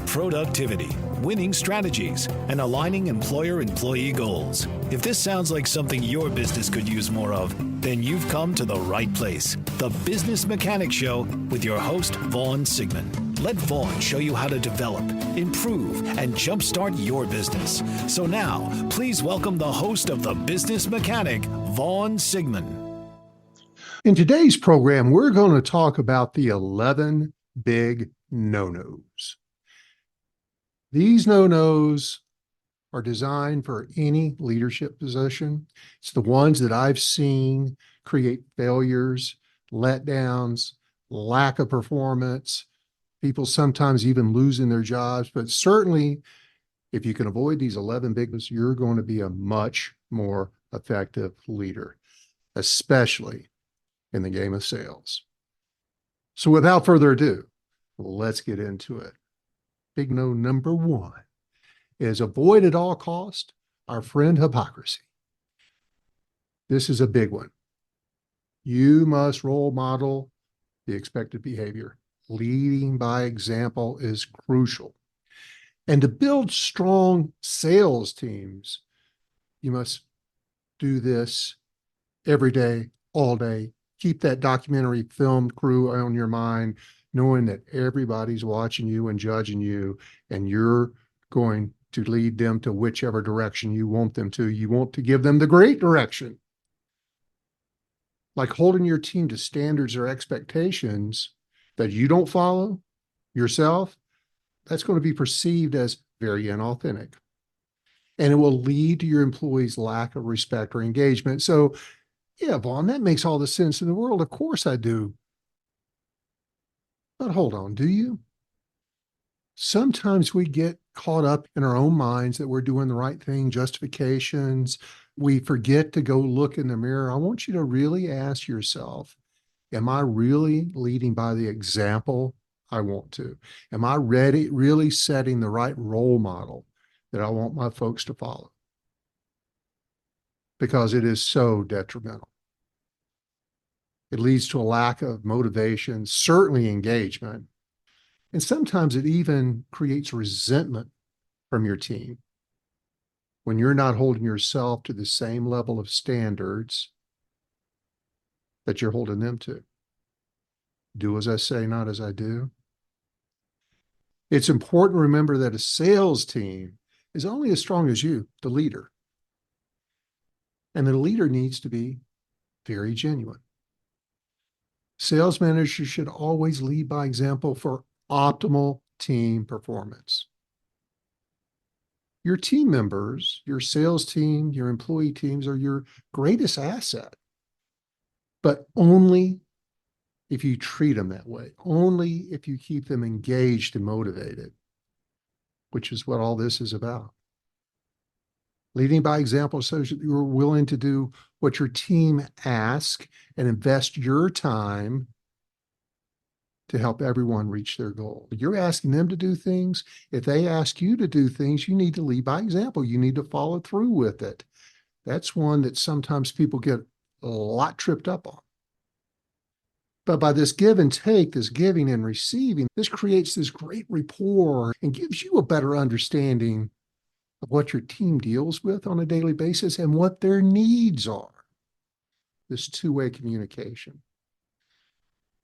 productivity, winning strategies, and aligning employer-employee goals. If this sounds like something your business could use more of, then you've come to the right place. The Business Mechanic Show with your host, Vaughn Sigmund. Let Vaughn show you how to develop, improve, and jumpstart your business. So now, please welcome the host of The Business Mechanic, Vaughn Sigmund. In today's program, we're going to talk about the 11 big no-nos. These no-nos are designed for any leadership position. It's the ones that I've seen create failures, letdowns, lack of performance, people sometimes even losing their jobs. But certainly, if you can avoid these 11 big ones, you're going to be a much more effective leader, especially in the game of sales. So without further ado, let's get into it. Big no number one is avoid at all cost our friend hypocrisy. This is a big one. You must role model the expected behavior. Leading by example is crucial. And to build strong sales teams, you must do this every day, all day. Keep that documentary film crew on your mind, knowing that everybody's watching you and judging you, and you're going to lead them to whichever direction you want them to. You want to give them the great direction. Like holding your team to standards or expectations that you don't follow yourself, that's going to be perceived as very inauthentic. And it will lead to your employees' lack of respect or engagement. So, yeah, Vaughn, that makes all the sense in the world. Of course I do. But hold on, do you? Sometimes we get caught up in our own minds that we're doing the right thing, justifications. We forget to go look in the mirror. I want you to really ask yourself, am I really leading by the example I want to? Am I really setting the right role model that I want my folks to follow? Because it is so detrimental. It leads to a lack of motivation, certainly engagement. And sometimes it even creates resentment from your team when you're not holding yourself to the same level of standards that you're holding them to. Do as I say, not as I do. It's important to remember that a sales team is only as strong as you, the leader. And the leader needs to be very genuine. Sales managers should always lead by example for optimal team performance. Your team members, your sales team, your employee teams are your greatest asset, but only if you treat them that way, only if you keep them engaged and motivated, which is what all this is about. Leading by example so that you're willing to do what your team asks and invest your time to help everyone reach their goal. You're asking them to do things. If they ask you to do things, you need to lead by example. You need to follow through with it. That's one that sometimes people get a lot tripped up on. But by this give and take, this giving and receiving, this creates this great rapport and gives you a better understanding of what your team deals with on a daily basis and what their needs are. This two-way communication.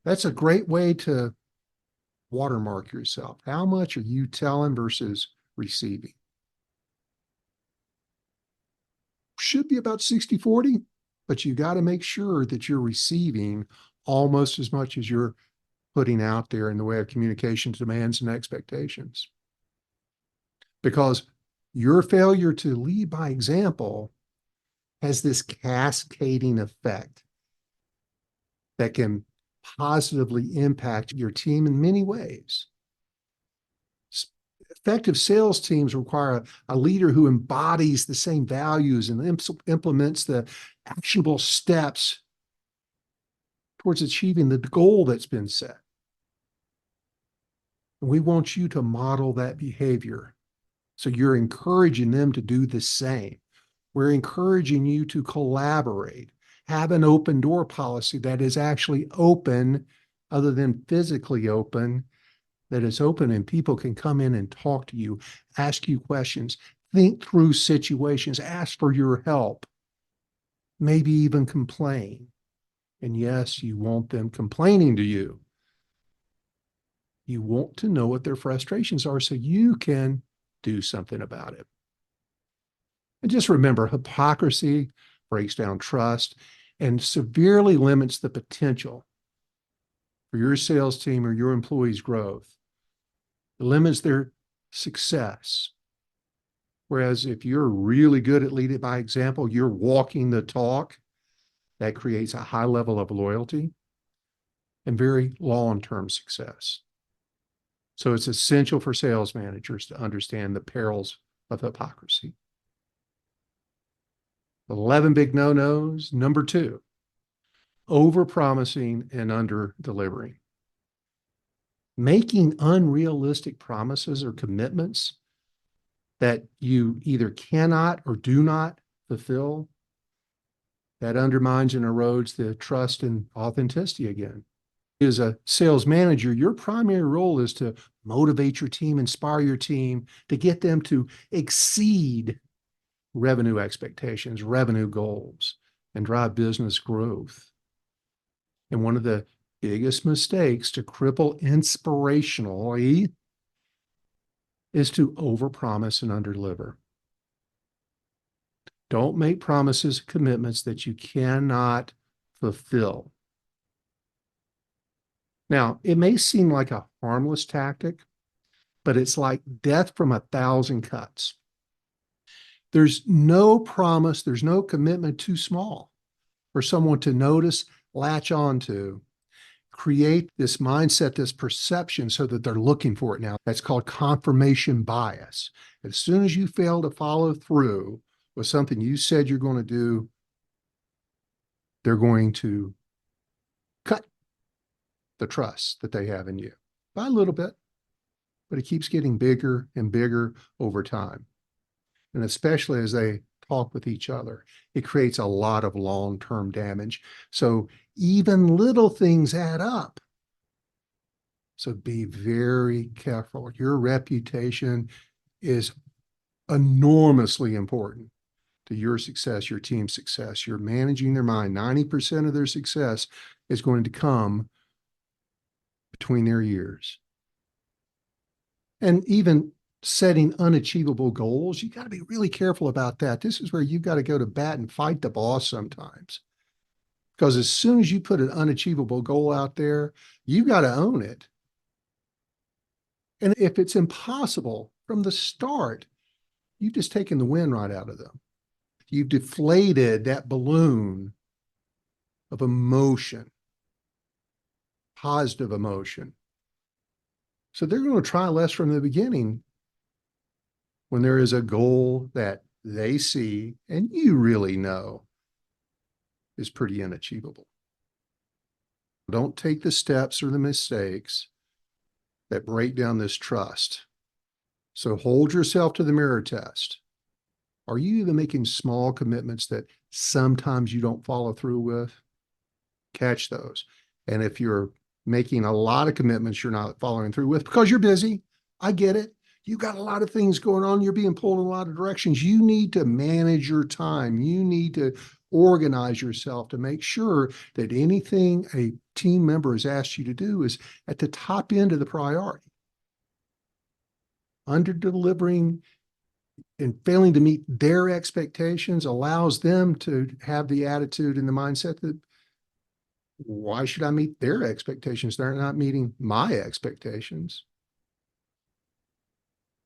That's a great way to watermark yourself. How much are you telling versus receiving? Should be about 60-40, but you got to make sure that you're receiving almost as much as you're putting out there in the way of communication demands and expectations. Because your failure to lead by example has this cascading effect that can positively impact your team in many ways. Effective sales teams require a leader who embodies the same values and implements the actionable steps towards achieving the goal that's been set. And we want you to model that behavior. So you're encouraging them to do the same. We're encouraging you to collaborate, have an open door policy that is actually open, other than physically open, that it's open and people can come in and talk to you, ask you questions, think through situations, ask for your help, maybe even complain. And yes, you want them complaining to you. You want to know what their frustrations are so you can do something about it. And just remember, hypocrisy breaks down trust and severely limits the potential for your sales team or your employees' growth. It limits their success. Whereas if you're really good at leading by example, you're walking the talk, that creates a high level of loyalty and very long-term success. So it's essential for sales managers to understand the perils of hypocrisy. 11 big no-nos. Number 2, overpromising and under-delivering. Making unrealistic promises or commitments that you either cannot or do not fulfill, that undermines and erodes the trust and authenticity again. As a sales manager, your primary role is to motivate your team, inspire your team, to get them to exceed revenue expectations, revenue goals, and drive business growth. And one of the biggest mistakes to cripple inspirationally is to overpromise and underdeliver. Don't make promises, commitments that you cannot fulfill. Now, it may seem like a harmless tactic, but it's like death from 1,000 cuts. There's no promise, there's no commitment too small for someone to notice, latch on to, create this mindset, this perception so that they're looking for it now. That's called confirmation bias. As soon as you fail to follow through with something you said you're going to do, they're going to cut the trust that they have in you by a little bit, but it keeps getting bigger and bigger over time. And especially as they talk with each other, it creates a lot of long-term damage. So even little things add up. So be very careful. Your reputation is enormously important to your success, your team's success. You're managing their mind. 90% of their success is going to come between their ears. And even setting unachievable goals, you got to be really careful about that. This is where you've got to go to bat and fight the boss sometimes. Because as soon as you put an unachievable goal out there, you've got to own it. And if it's impossible from the start, you've just taken the wind right out of them. You've deflated that balloon of emotion, positive emotion. So they're going to try less from the beginning when there is a goal that they see and you really know is pretty unachievable. Don't take the steps or the mistakes that break down this trust. So hold yourself to the mirror test. Are you even making small commitments that sometimes you don't follow through with? Catch those. And if you're making a lot of commitments you're not following through with because you're busy, I get it. You've got a lot of things going on. You're being pulled in a lot of directions. You need to manage your time. You need to organize yourself to make sure that anything a team member has asked you to do is at the top end of the priority. Under-delivering and failing to meet their expectations allows them to have the attitude and the mindset that, why should I meet their expectations? They're not meeting my expectations.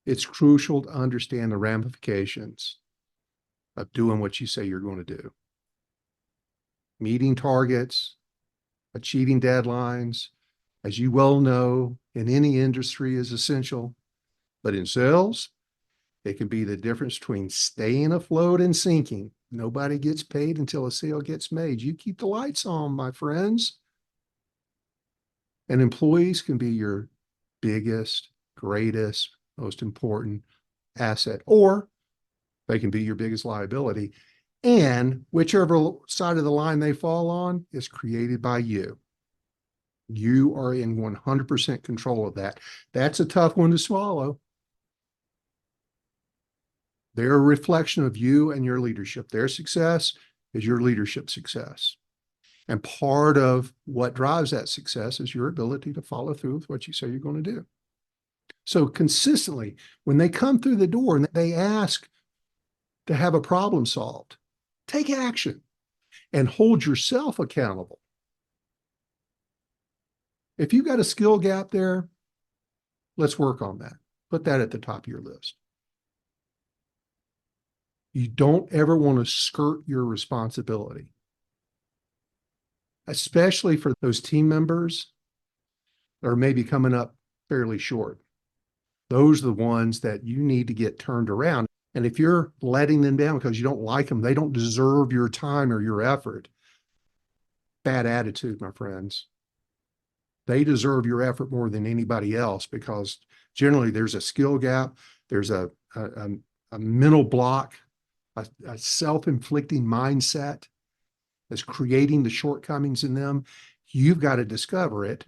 It's crucial to understand the ramifications of doing what you say you're going to do. Meeting targets, achieving deadlines, as you well know, in any industry is essential. But in sales, it can be the difference between staying afloat and sinking. Nobody gets paid until a sale gets made. You keep the lights on, my friends. And employees can be your biggest, greatest, most important asset, or they can be your biggest liability. And whichever side of the line they fall on is created by you. You are in 100% control of that. That's a tough one to swallow. They're a reflection of you and your leadership. Their success is your leadership success. And part of what drives that success is your ability to follow through with what you say you're going to do. So consistently, when they come through the door and they ask to have a problem solved, take action and hold yourself accountable. If you've got a skill gap there, let's work on that. Put that at the top of your list. You don't ever want to skirt your responsibility, especially for those team members that are maybe coming up fairly short. Those are the ones that you need to get turned around. And if you're letting them down because you don't like them, they don't deserve your time or your effort. Bad attitude, my friends. They deserve your effort more than anybody else because generally there's a skill gap, there's a mental block, a self-inflicting mindset that's creating the shortcomings in them. You've got to discover it,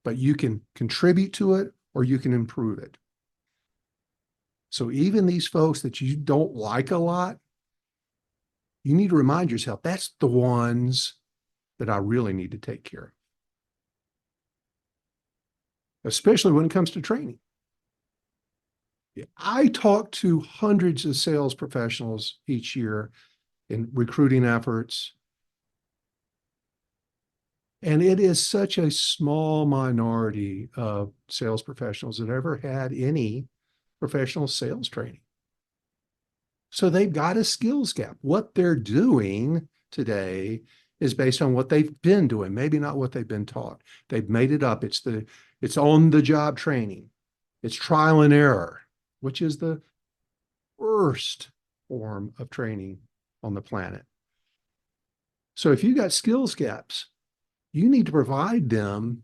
but you can contribute to it or you can improve it. So even these folks that you don't like a lot, you need to remind yourself, that's the ones that I really need to take care of. Especially when it comes to training. I talk to hundreds of sales professionals each year in recruiting efforts. And it is such a small minority of sales professionals that ever had any professional sales training. So they've got a skills gap. What they're doing today is based on what they've been doing, maybe not what they've been taught. They've made it up. It's on the job training. It's trial and error, which is the worst form of training on the planet. So if you've got skills gaps, you need to provide them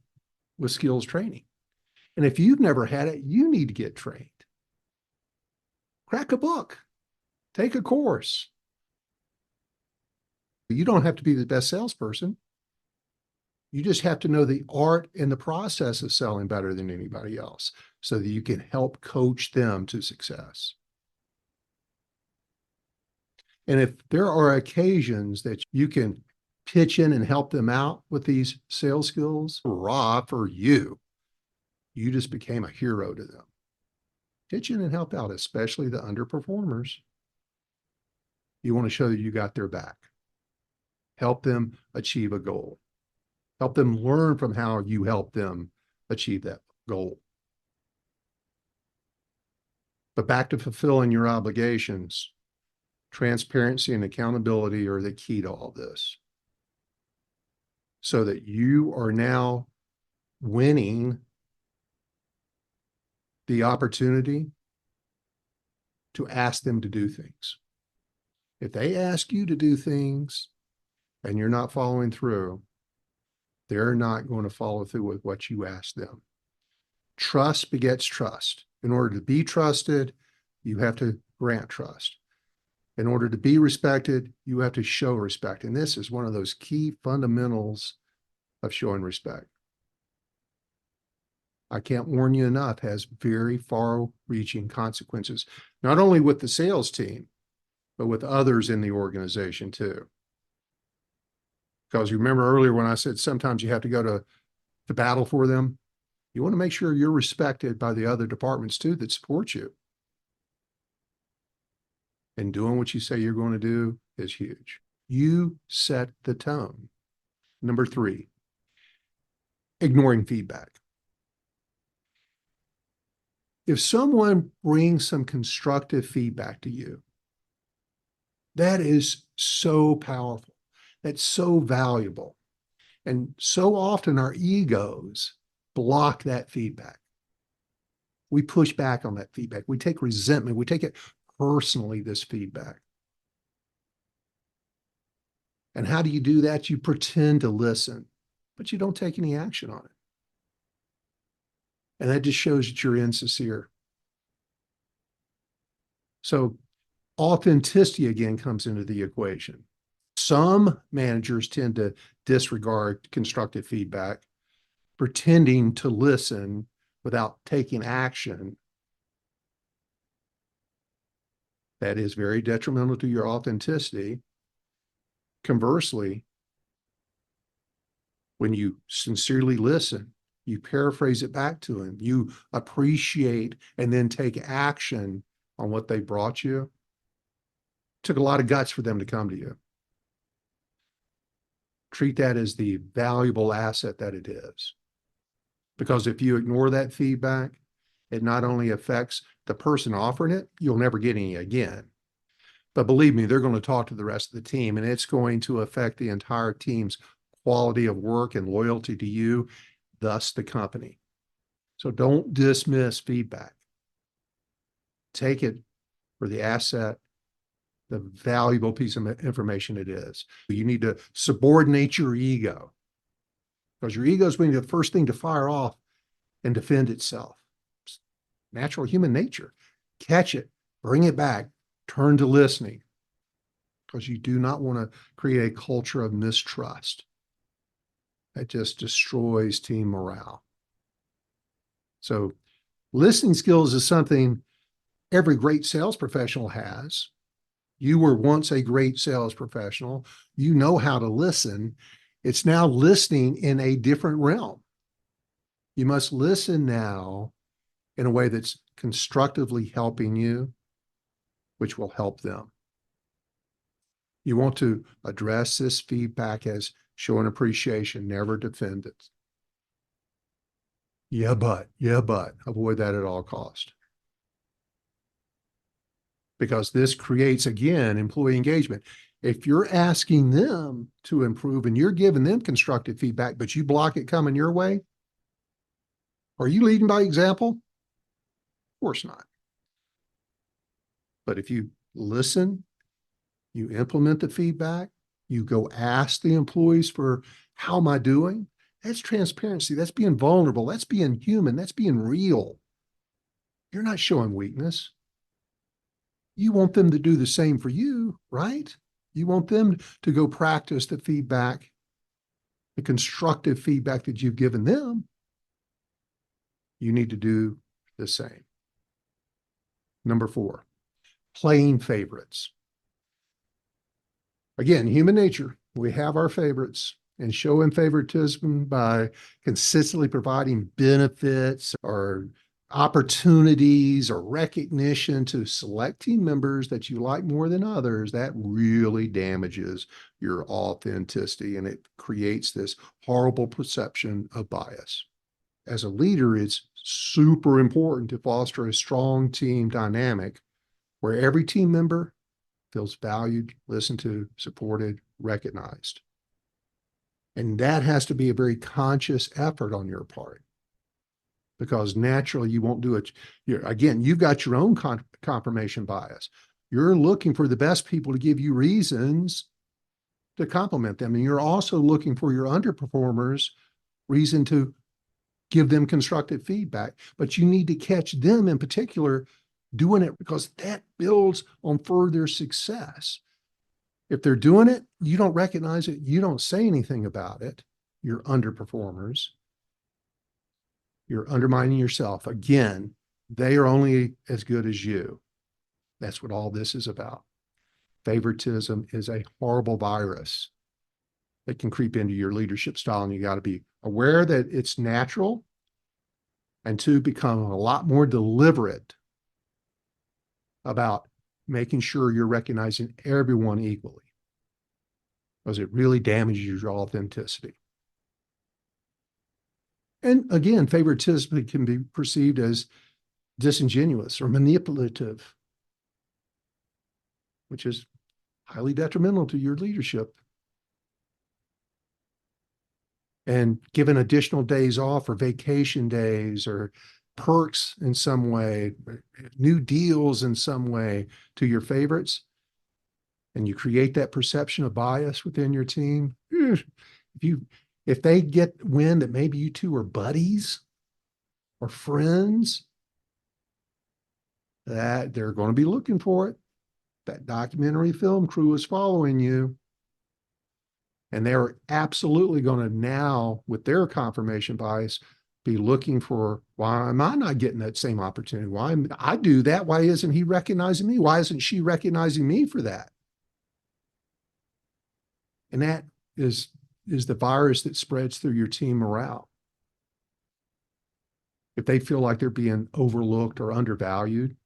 with skills training. And if you've never had it, you need to get trained. Crack a book, take a course. You don't have to be the best salesperson. You just have to know the art and the process of selling better than anybody else so that you can help coach them to success. And if there are occasions that you can pitch in and help them out with these sales skills, hurrah for you. You just became a hero to them. Pitch in and help out, especially the underperformers. You want to show that you got their back. Help them achieve a goal. Help them learn from how you help them achieve that goal. But back to fulfilling your obligations, transparency and accountability are the key to all this. So that you are now winning the opportunity to ask them to do things. If they ask you to do things and you're not following through, they're not going to follow through with what you ask them. Trust begets trust. In order to be trusted, you have to grant trust. In order to be respected, you have to show respect. And this is one of those key fundamentals of showing respect. I can't warn you enough, has very far-reaching consequences, not only with the sales team, but with others in the organization too. Because you remember earlier when I said sometimes you have to go to battle for them, you want to make sure you're respected by the other departments too that support you. And doing what you say you're going to do is huge. You set the tone. Number 3, ignoring feedback. If someone brings some constructive feedback to you, that is so powerful. That's so valuable. And so often our egos block that feedback. We push back on that feedback. We take resentment. We take it personally, this feedback. And how do you do that? You pretend to listen, but you don't take any action on it. And that just shows that you're insincere. So authenticity again comes into the equation. Some managers tend to disregard constructive feedback, pretending to listen without taking action, that is very detrimental to your authenticity. Conversely, when you sincerely listen, you paraphrase it back to them, you appreciate and then take action on what they brought you. It took a lot of guts for them to come to you. Treat that as the valuable asset that it is. Because if you ignore that feedback, it not only affects the person offering it, you'll never get any again. But believe me, they're going to talk to the rest of the team, and it's going to affect the entire team's quality of work and loyalty to you, thus the company. So don't dismiss feedback. Take it for the asset, the valuable piece of information it is. You need to subordinate your ego, because your ego is going to be the first thing to fire off and defend itself. It's natural human nature. Catch it, bring it back, turn to listening, because you do not want to create a culture of mistrust. That just destroys team morale. So listening skills is something every great sales professional has. You were once a great sales professional. You know how to listen. It's now listening in a different realm. You must listen now in a way that's constructively helping you, which will help them. You want to address this feedback as showing appreciation, never defend it. Yeah, but avoid that at all costs. Because this creates, again, employee engagement. If you're asking them to improve and you're giving them constructive feedback, but you block it coming your way, are you leading by example? Of course not. But if you listen, you implement the feedback, you go ask the employees for, how am I doing? That's transparency. That's being vulnerable. That's being human. That's being real. You're not showing weakness. You want them to do the same for you, right? You want them to go practice the feedback, the constructive feedback that you've given them. You need to do the same. Number 4, playing favorites. Again, human nature. We have our favorites, and showing favoritism by consistently providing benefits or opportunities or recognition to select team members that you like more than others, that really damages your authenticity, and it creates this horrible perception of bias. As a leader, it's super important to foster a strong team dynamic where every team member feels valued, listened to, supported, recognized. And that has to be a very conscious effort on your part, because naturally you won't do it. Again, you've got your own confirmation bias. You're looking for the best people to give you reasons to compliment them. And you're also looking for your underperformers reason to give them constructive feedback. But you need to catch them in particular doing it, because that builds on further success. If they're doing it, you don't recognize it, you don't say anything about it, you're underperformers. You're undermining yourself. Again, they are only as good as you. That's what all this is about. Favoritism is a horrible virus that can creep into your leadership style, and you got to be aware that it's natural, and to become a lot more deliberate about making sure you're recognizing everyone equally, because it really damages your authenticity. And again, favoritism can be perceived as disingenuous or manipulative, which is highly detrimental to your leadership. And given additional days off or vacation days or perks in some way, new deals in some way to your favorites, and you create that perception of bias within your team, if they get wind that maybe you two are buddies or friends, that they're going to be looking for it. That documentary film crew is following you. And they're absolutely going to now, with their confirmation bias, be looking for, why am I not getting that same opportunity? Why I do that? Why isn't he recognizing me? Why isn't she recognizing me for that? And that is the virus that spreads through your team morale. If they feel like they're being overlooked or undervalued,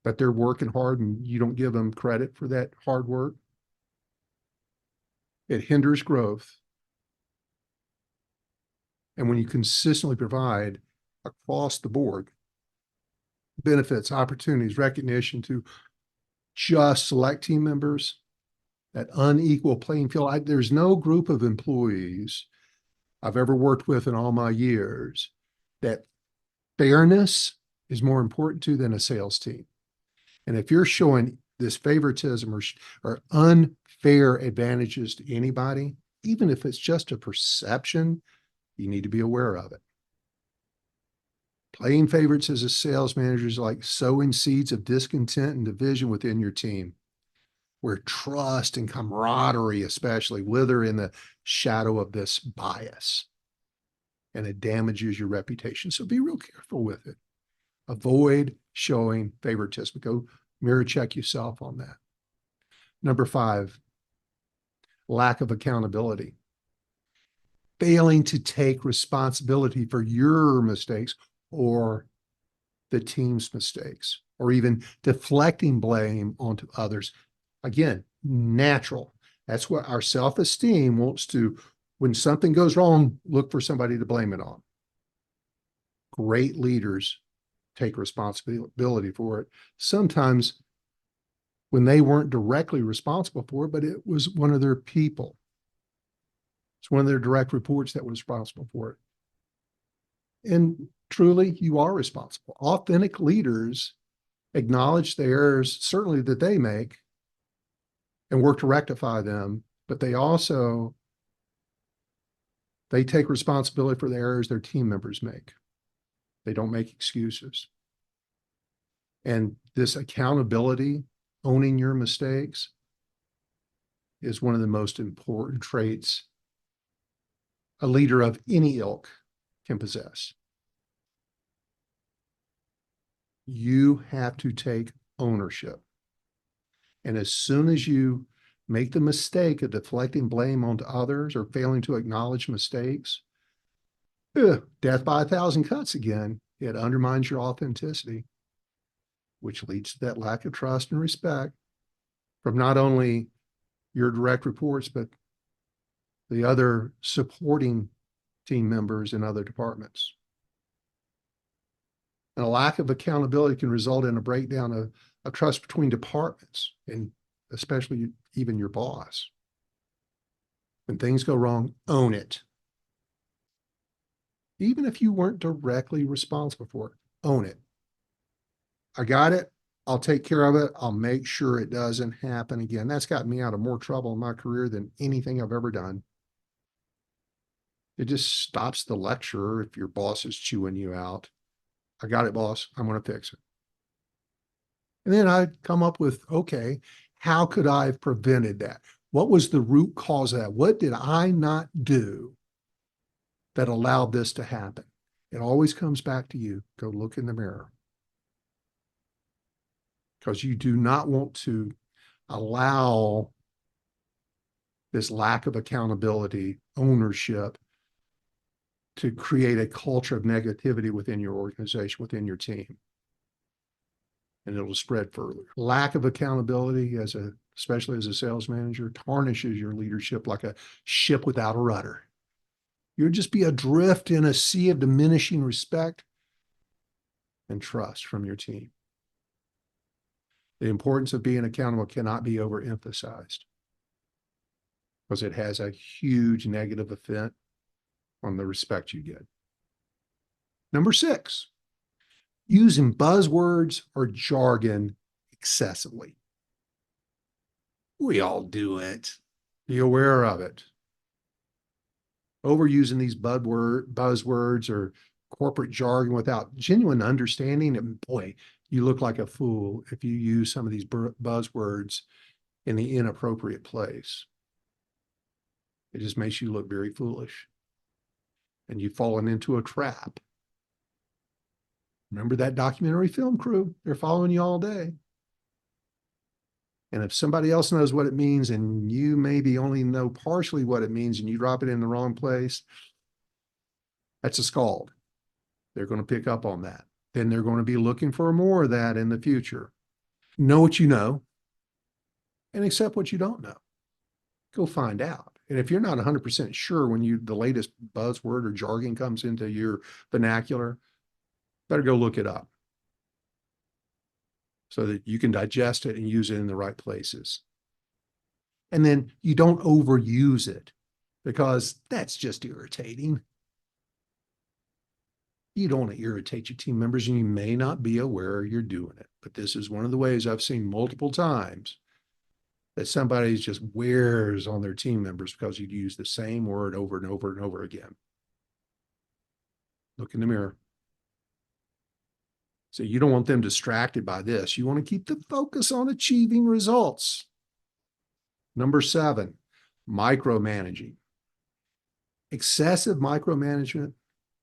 but they're working hard and you don't give them credit for that hard work, it hinders growth. And when you consistently provide across the board benefits, opportunities, recognition to just select team members, that unequal playing field, there's no group of employees I've ever worked with in all my years that fairness is more important to than a sales team. And if you're showing this favoritism or unfair advantages to anybody, even if it's just a perception, you need to be aware of it. Playing favorites as a sales manager is like sowing seeds of discontent and division within your team, where trust and camaraderie especially wither in the shadow of this bias, and it damages your reputation. So be real careful with it. Avoid showing favoritism. Go mirror check yourself on that. Number 5, lack of accountability. Failing to take responsibility for your mistakes or the team's mistakes, or even deflecting blame onto others. Again, natural. That's what our self-esteem wants to, when something goes wrong, look for somebody to blame it on. Great leaders take responsibility for it. Sometimes when they weren't directly responsible for it, but it was one of their people. It's one of their direct reports that was responsible for it. And truly, you are responsible. Authentic leaders acknowledge the errors, certainly that they make, and work to rectify them, but they take responsibility for the errors their team members make. They don't make excuses. And this accountability, owning your mistakes, is one of the most important traits a leader of any ilk can possess. You have to take ownership. And as soon as you make the mistake of deflecting blame onto others or failing to acknowledge mistakes, death by 1,000 cuts again. It undermines your authenticity, which leads to that lack of trust and respect from not only your direct reports, but the other supporting team members in other departments. And a lack of accountability can result in a breakdown of trust between departments, and especially even your boss. When things go wrong, own it. Even if you weren't directly responsible for it, own it. I got it. I'll take care of it. I'll make sure it doesn't happen again. That's gotten me out of more trouble in my career than anything I've ever done. It just stops the lecturer if your boss is chewing you out. I got it, boss. I'm going to fix it. And then I'd come up with, okay, how could I have prevented that? What was the root cause of that? What did I not do that allowed this to happen? It always comes back to you. Go look in the mirror. Because you do not want to allow this lack of accountability, ownership, to create a culture of negativity within your organization, within your team. And it'll spread further. Lack of accountability, especially as a sales manager, tarnishes your leadership like a ship without a rudder. You'll just be adrift in a sea of diminishing respect and trust from your team. The importance of being accountable cannot be overemphasized because it has a huge negative effect on the respect you get. Number 6, using buzzwords or jargon excessively. We all do it. Be aware of it. Overusing these buzzwords or corporate jargon without genuine understanding, and boy, you look like a fool if you use some of these buzzwords in the inappropriate place. It just makes you look very foolish. And you've fallen into a trap. Remember that documentary film crew? They're following you all day. And if somebody else knows what it means and you maybe only know partially what it means and you drop it in the wrong place, that's a scald. They're going to pick up on that. Then they're going to be looking for more of that in the future. Know what you know and accept what you don't know. Go find out. And if you're not 100% sure when the latest buzzword or jargon comes into your vernacular, better go look it up so that you can digest it and use it in the right places. And then you don't overuse it because that's just irritating. You don't want to irritate your team members and you may not be aware you're doing it. But this is one of the ways I've seen multiple times that somebody just wears on their team members because you use the same word over and over and over again. Look in the mirror. So you don't want them distracted by this. You want to keep the focus on achieving results. Number 7, micromanaging. Excessive micromanagement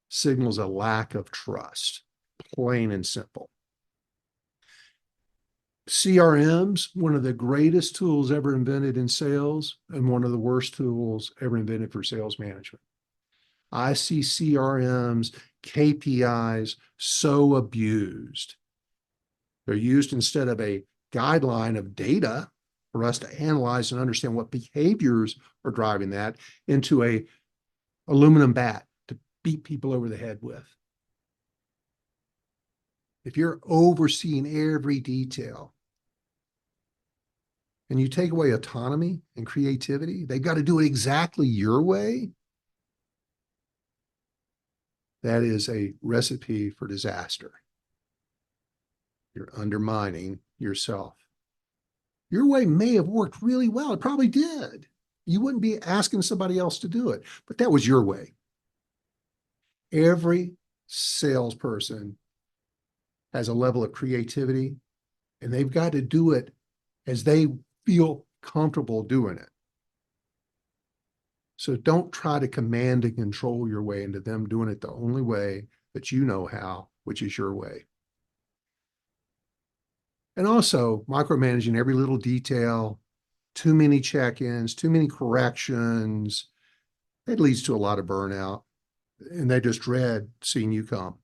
signals a lack of trust, plain and simple. CRMs, one of the greatest tools ever invented in sales and one of the worst tools ever invented for sales management. I see CRMs, KPIs so abused. They're used instead of a guideline of data for us to analyze and understand what behaviors are driving that into a aluminum bat to beat people over the head with. If you're overseeing every detail and you take away autonomy and creativity, they've got to do it exactly your way. That is a recipe for disaster. You're undermining yourself. Your way may have worked really well. It probably did. You wouldn't be asking somebody else to do it, but that was your way. Every salesperson has a level of creativity, and they've got to do it as they feel comfortable doing it. So don't try to command and control your way into them doing it the only way that you know how, which is your way. And also micromanaging every little detail, too many check-ins, too many corrections, it leads to a lot of burnout, and they just dread seeing you come.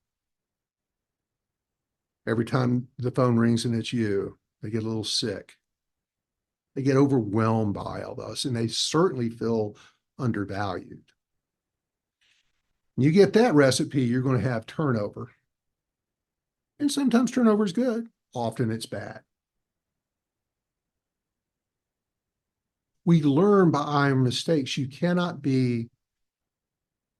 Every time the phone rings and it's you, they get a little sick. They get overwhelmed by all this, and they certainly feel undervalued. You get that recipe, you're going to have turnover. And sometimes turnover is good. Often it's bad. We learn by our mistakes. You cannot be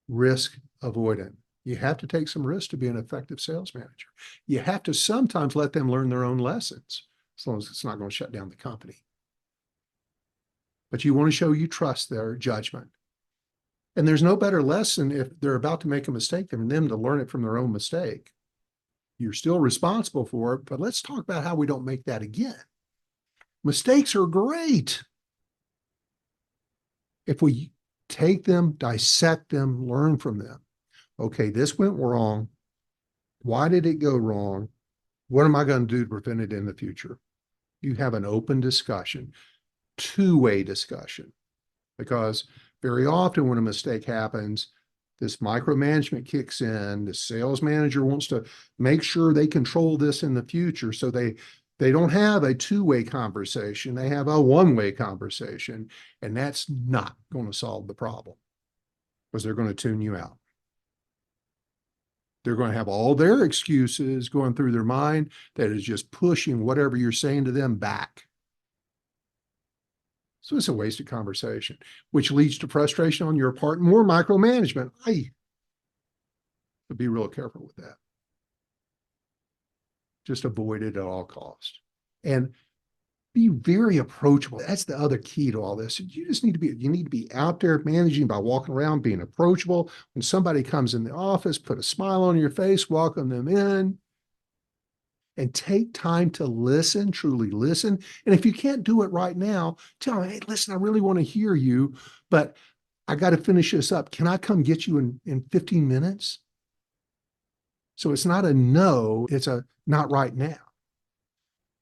risk avoidant. You have to take some risk to be an effective sales manager. You have to sometimes let them learn their own lessons, as long as it's not going to shut down the company. But you want to show you trust their judgment. And there's no better lesson if they're about to make a mistake than them to learn it from their own mistake. You're still responsible for it, but let's talk about how we don't make that again. Mistakes are great. If we take them, dissect them, learn from them. Okay, this went wrong. Why did it go wrong? What am I going to do to prevent it in the future? You have an open discussion, two-way discussion, because very often when a mistake happens, this micromanagement kicks in. The sales manager wants to make sure they control this in the future. So they don't have a two-way conversation. They have a one-way conversation. And that's not going to solve the problem because they're going to tune you out. They're going to have all their excuses going through their mind that is just pushing whatever you're saying to them back. So it's a wasted conversation, which leads to frustration on your part, more micromanagement. I would be real careful with that. Just avoid it at all costs. And be very approachable. That's the other key to all this. You need to be out there managing by walking around, being approachable. When somebody comes in the office, put a smile on your face, welcome them in. And take time to listen, truly listen. And if you can't do it right now, tell them, hey, listen, I really want to hear you, but I got to finish this up. Can I come get you in 15 minutes? So it's not a no, it's a not right now.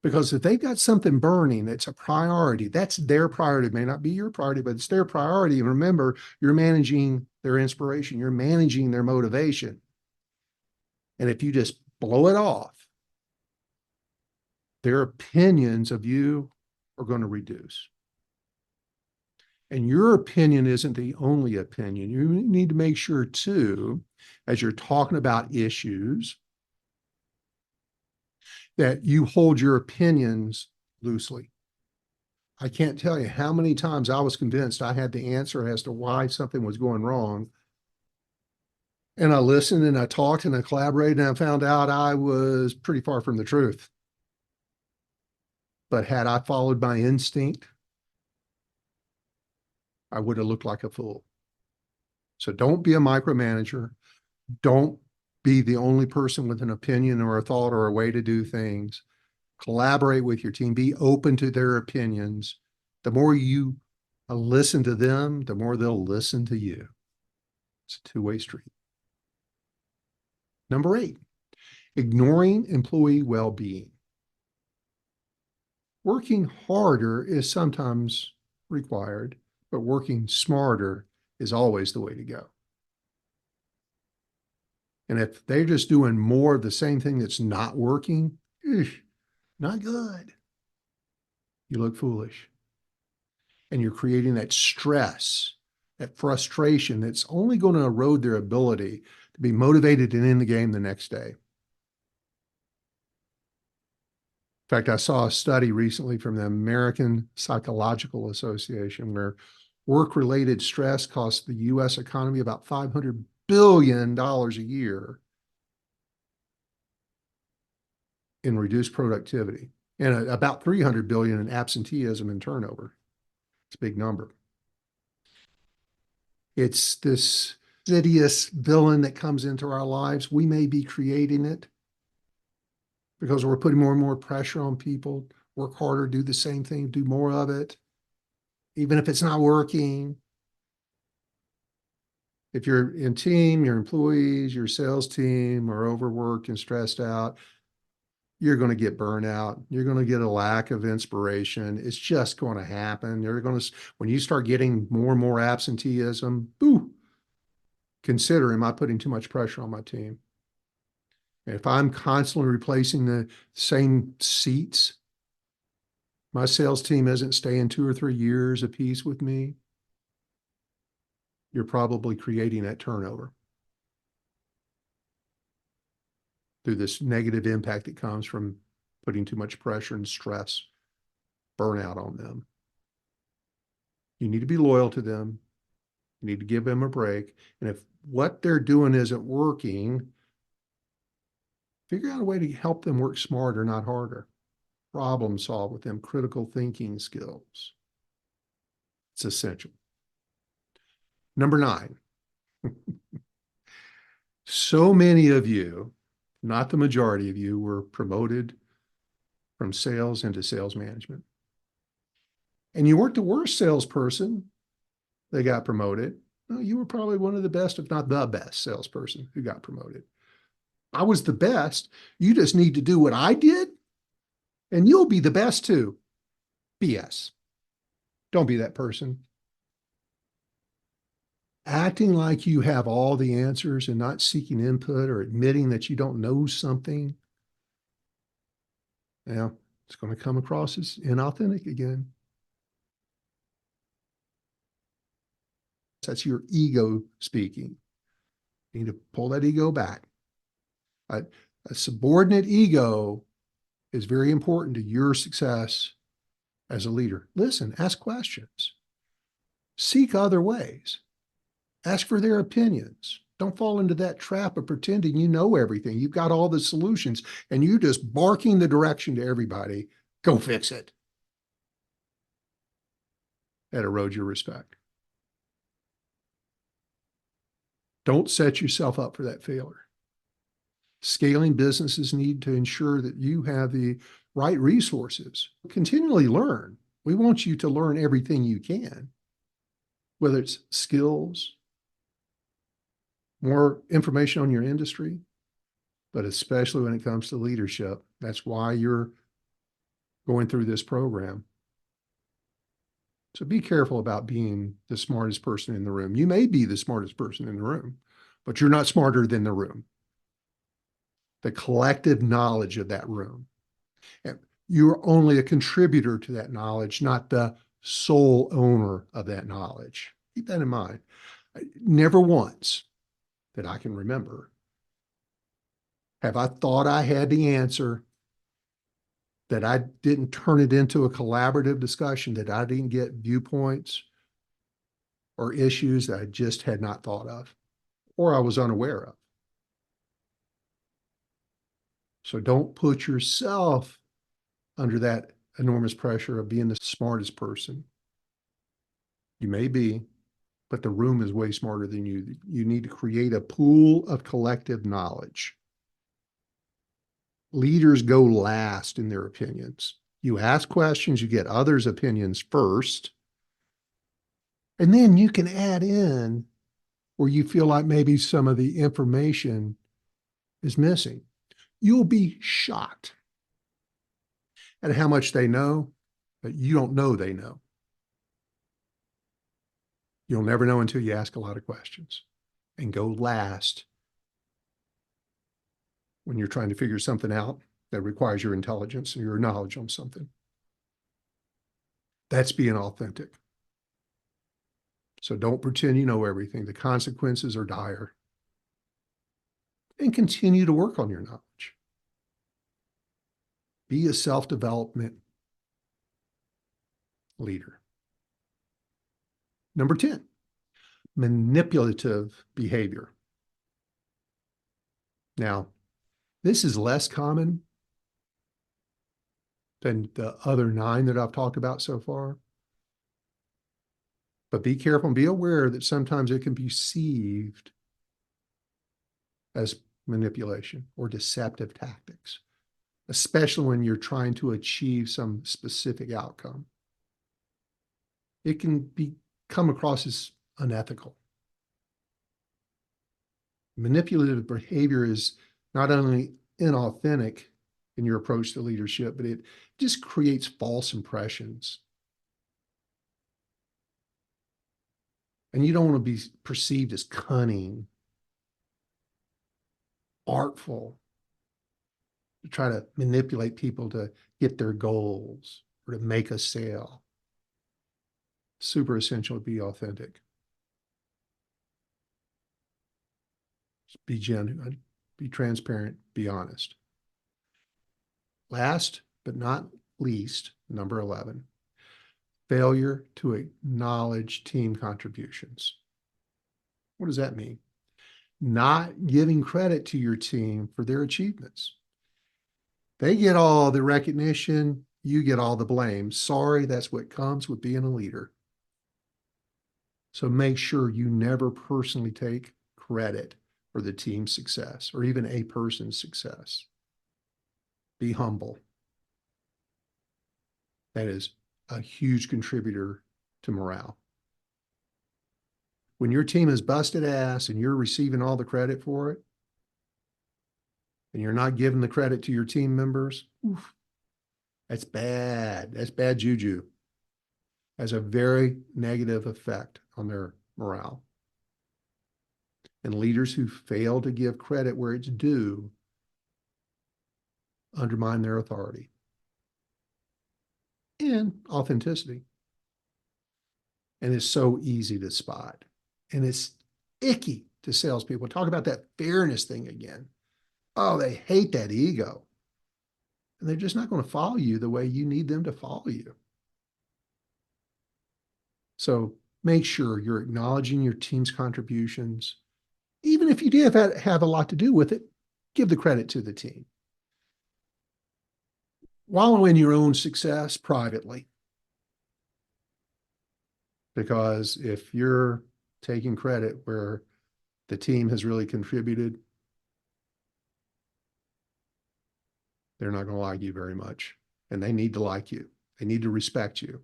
Because if they've got something burning, it's a priority. That's their priority. It may not be your priority, but it's their priority. And remember, you're managing their inspiration, you're managing their motivation. And if you just blow it off, their opinions of you are going to reduce. And your opinion isn't the only opinion. You need to make sure, too, as you're talking about issues, that you hold your opinions loosely. I can't tell you how many times I was convinced I had the answer as to why something was going wrong. And I listened and I talked and I collaborated and I found out I was pretty far from the truth. But had I followed my instinct, I would have looked like a fool. So don't be a micromanager. Don't be the only person with an opinion or a thought or a way to do things. Collaborate with your team. Be open to their opinions. The more you listen to them, the more they'll listen to you. It's a two-way street. Number 8, ignoring employee well-being. Working harder is sometimes required, but working smarter is always the way to go. And if they're just doing more of the same thing that's not working, not good. You look foolish. And you're creating that stress, that frustration that's only going to erode their ability to be motivated and in the game the next day. In fact, I saw a study recently from the American Psychological Association where work-related stress costs the U.S. economy about $500 billion a year in reduced productivity and about $300 billion in absenteeism and turnover. It's a big number. It's this insidious villain that comes into our lives. We may be creating it because we're putting more and more pressure on people. Work harder, do the same thing, do more of it, even if it's not working. If you're in team, your employees, your sales team are overworked and stressed out, you're going to get burnout. You're going to get a lack of inspiration. It's just going to happen. You're going to, when you start getting more and more absenteeism, consider, am I putting too much pressure on my team? If I'm constantly replacing the same seats, my sales team isn't staying 2 or 3 years apiece with me, you're probably creating that turnover through this negative impact that comes from putting too much pressure and stress, burnout on them. You need to be loyal to them. You need to give them a break. And if what they're doing isn't working, figure out a way to help them work smarter, not harder. Problem solve with them, critical thinking skills. It's essential. Number 9. So many of you, not the majority of you, were promoted from sales into sales management. And you weren't the worst salesperson that got promoted. No, you were probably one of the best, if not the best salesperson who got promoted. I was the best. You just need to do what I did, and you'll be the best too. BS. Don't be that person. Acting like you have all the answers and not seeking input or admitting that you don't know something, yeah, it's going to come across as inauthentic again. That's your ego speaking. You need to pull that ego back. A subordinate ego is very important to your success as a leader. Listen, ask questions. Seek other ways. Ask for their opinions. Don't fall into that trap of pretending you know everything. You've got all the solutions and you just barking the direction to everybody. Go fix it. That erodes your respect. Don't set yourself up for that failure. Scaling businesses need to ensure that you have the right resources. Continually learn. We want you to learn everything you can. whether it's skills, more information on your industry, but especially when it comes to leadership. That's why you're going through this program. So be careful about being the smartest person in the room. You may be the smartest person in the room, but you're not smarter than the room, the collective knowledge of that room. And you're only a contributor to that knowledge, not the sole owner of that knowledge. Keep that in mind. Never once that I can remember have I thought I had the answer, that I didn't turn it into a collaborative discussion, that I didn't get viewpoints or issues that I just had not thought of or I was unaware of. So don't put yourself under that enormous pressure of being the smartest person. You may be, but the room is way smarter than you. You need to create a pool of collective knowledge. Leaders go last in their opinions. You ask questions, you get others' opinions first, and then you can add in where you feel like maybe some of the information is missing. You'll be shocked at how much they know, but you don't know they know. You'll never know until you ask a lot of questions and go last when you're trying to figure something out that requires your intelligence and your knowledge on something. That's being authentic. So don't pretend you know everything. The consequences are dire. And continue to work on your knowledge. Be a self-development leader. Number 10, manipulative behavior. Now, this is less common than the other 9 that I've talked about so far. But be careful and be aware that sometimes it can be perceived as manipulation or deceptive tactics, especially when you're trying to achieve some specific outcome. It can come across as unethical. Manipulative behavior is not only inauthentic in your approach to leadership, but it just creates false impressions. And you don't want to be perceived as cunning, artful, to try to manipulate people to get their goals or to make a sale. Super essential to be authentic. Be genuine, be transparent, be honest. Last but not least, number 11, failure to acknowledge team contributions. What does that mean? Not giving credit to your team for their achievements. They get all the recognition, you get all the blame. Sorry, that's what comes with being a leader. So make sure you never personally take credit for the team's success or even a person's success. Be humble. That is a huge contributor to morale. When your team is busted ass and you're receiving all the credit for it, and you're not giving the credit to your team members, oof, that's bad. That's bad juju. Has a very negative effect on their morale. And leaders who fail to give credit where it's due undermine their authority and authenticity. And it's so easy to spot. And it's icky to salespeople. Talk about that fairness thing again. Oh, they hate that ego. And they're just not going to follow you the way you need them to follow you. So make sure you're acknowledging your team's contributions. Even if you did have a lot to do with it, give the credit to the team. Wallow in your own success privately. Because if you're taking credit where the team has really contributed, they're not going to like you very much. And they need to like you. They need to respect you.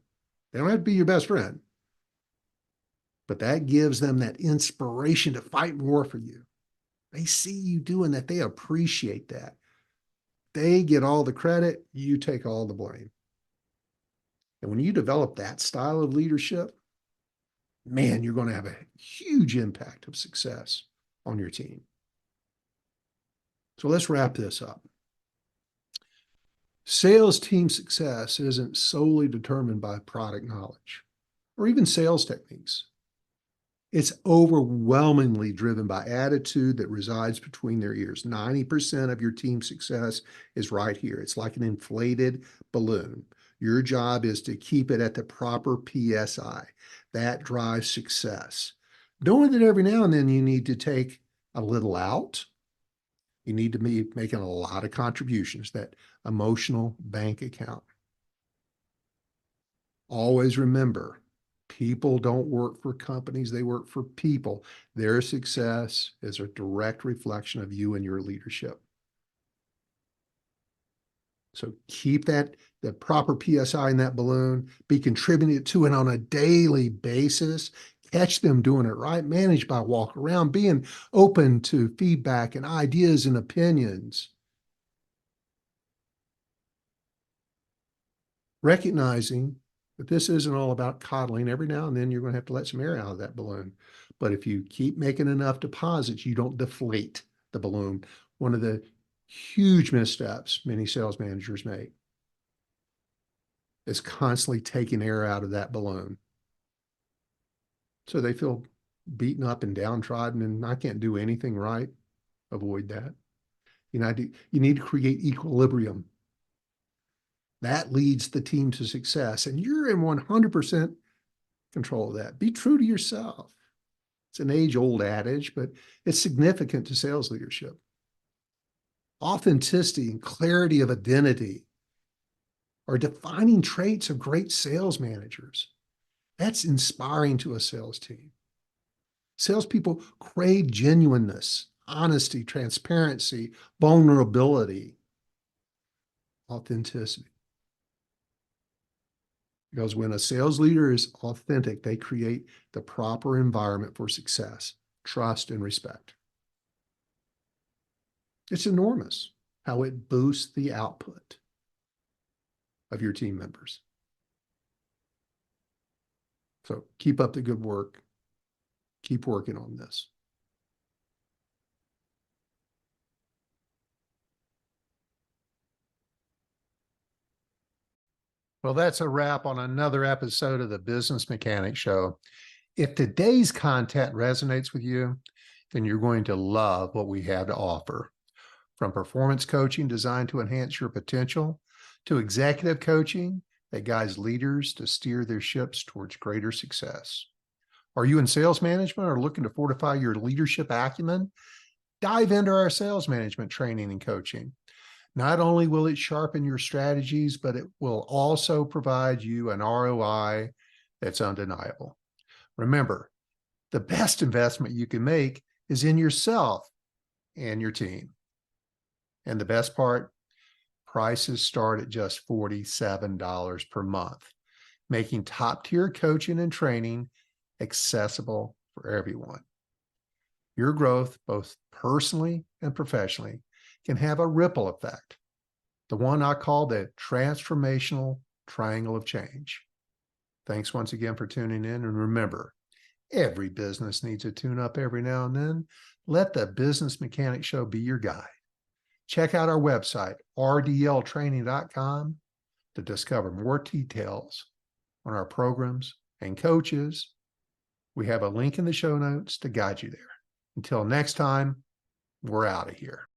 They don't have to be your best friend, but that gives them that inspiration to fight more for you. They see you doing that. They appreciate that. They get all the credit. You take all the blame. And when you develop that style of leadership, man, you're going to have a huge impact of success on your team. So let's wrap this up. Sales team success isn't solely determined by product knowledge or even sales techniques. It's overwhelmingly driven by attitude that resides between their ears. 90% of your team success is right here. It's like an inflated balloon. Your job is to keep it at the proper PSI. That drives success. Knowing that every now and then you need to take a little out, you need to be making a lot of contributions, that emotional bank account. Always remember, people don't work for companies, they work for people. Their success is a direct reflection of you and your leadership. So keep the proper PSI in that balloon, be contributing to it on a daily basis, catch them doing it right, manage by walk around, being open to feedback and ideas and opinions. Recognizing that this isn't all about coddling. Every now and then you're going to have to let some air out of that balloon. But if you keep making enough deposits, you don't deflate the balloon. One of the huge missteps many sales managers make is constantly taking air out of that balloon. So they feel beaten up and downtrodden and I can't do anything right. Avoid that. You need to create equilibrium. That leads the team to success. And you're in 100% control of that. Be true to yourself. It's an age-old adage, but it's significant to sales leadership. Authenticity and clarity of identity are defining traits of great sales managers. That's inspiring to a sales team. Salespeople crave genuineness, honesty, transparency, vulnerability, authenticity. Because when a sales leader is authentic, they create the proper environment for success, trust, and respect. It's enormous how it boosts the output of your team members. So keep up the good work. Keep working on this. Well, that's a wrap on another episode of the Business Mechanic Show. If today's content resonates with you, then you're going to love what we have to offer. From performance coaching designed to enhance your potential, to executive coaching that guides leaders to steer their ships towards greater success. Are you in sales management or looking to fortify your leadership acumen? Dive into our sales management training and coaching. Not only will it sharpen your strategies, but it will also provide you an ROI that's undeniable. Remember, the best investment you can make is in yourself and your team. And the best part, prices start at just $47 per month, making top-tier coaching and training accessible for everyone. Your growth, both personally and professionally, can have a ripple effect, the one I call the transformational triangle of change. Thanks once again for tuning in. And remember, every business needs a tune-up every now and then. Let the Business Mechanic Show be your guide. Check out our website, rdltraining.com, to discover more details on our programs and coaches. We have a link in the show notes to guide you there. Until next time, we're out of here.